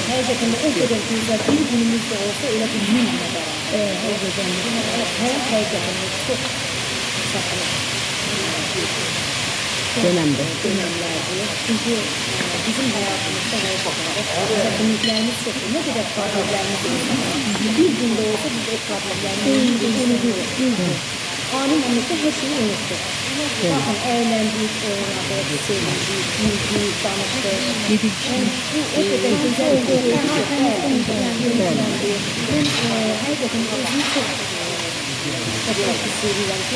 Həqiqətən o qədər gözəl ki, günümüzdə olsa elə bir minimum var. Həqiqətən çox çatılır. Dönemlerdir. Çünkü bizim hayatımızda problemlerimiz çok. Ne kadar problemlerimiz olsa bir günde olsa biz o problemlerimizi unutuyoruz. Anın anlıkta her şeyi unuttuk. Bakın eğlendik, oynadık, sevindik, güldük, danıştık. Yedik. O kadar güzel oldu. Ben hakikaten özümü çok seviyorum ki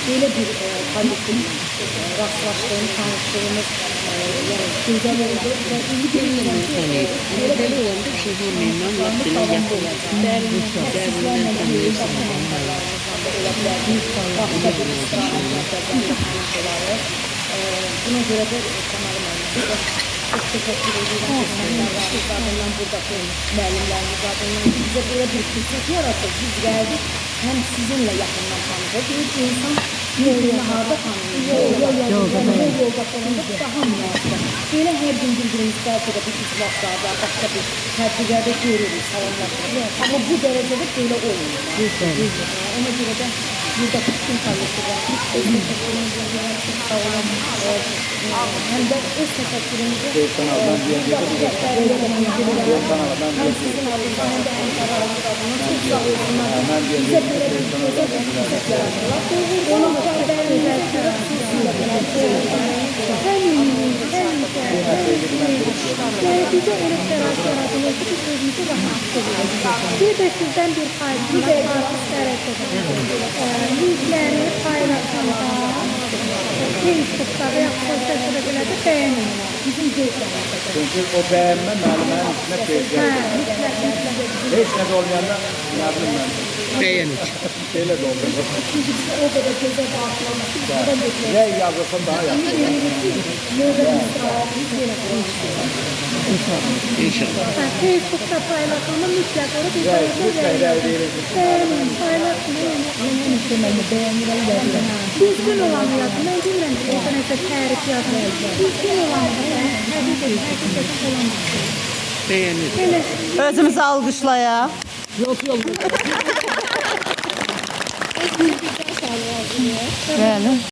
böyle bir hallettim. Rastlaştığım, tanıştığımız yani güzel oldu. Ben iyi bir Böyle oldu. Şehir memnun vaktine yapılır. Derinden tanıyorsun. Başka bir istirahatları. Buna göre de Kemal Mehmet'e çok teşekkür ediyorum. Zaten buradaki müəllimlərimiz zaten bize böyle bir fırsat yarattı. Biz geldik hem sizinle yakından tanıştık. Bir insan birbirini harda tanıyor. Yolda sonunda daha münasibət. Böyle her gün birbirimiz belki de bir izlaflarda, başka bir tədbirlərdə görürüz, salamlaşırız. Ama bu derecede böyle olmuyor. Ona göre de buradaki bütün kardeşlerimiz sağ olun. Hem de öz teşekkürümüzü hem sizin adınızdan hem de Ankara'nın adına çok sağ olsunlar. Bize böyle bir güzel bir fırsat yarattılar. Onun haberlerine bize öyle şerait yaratılır ki biz özümüzü rahat hissediyoruz. Bir de sizden bir fayda, bir de istərək linkləri paylaşanda Facebook'ta veya sosyal şebekelerde beğenin. Bizim gözlerimiz. Çünkü o beğenme müəllimənin üstüne tezgahı. Hiç ne de olmayanda yardım ben. Beğenir. Şeyle doldu. Çünkü biz o kadar güzel bağlanmışız. Ne yazılsın daha yakın. İnşallah. Facebook'ta paylaşımı mutlaka bir paylaşmayın. Düzgün olan yazın. Ben bilmem ki o neyse tarif yazın. Düzgün olan Beğenir. Özümüzü alkışla ya. Böyle.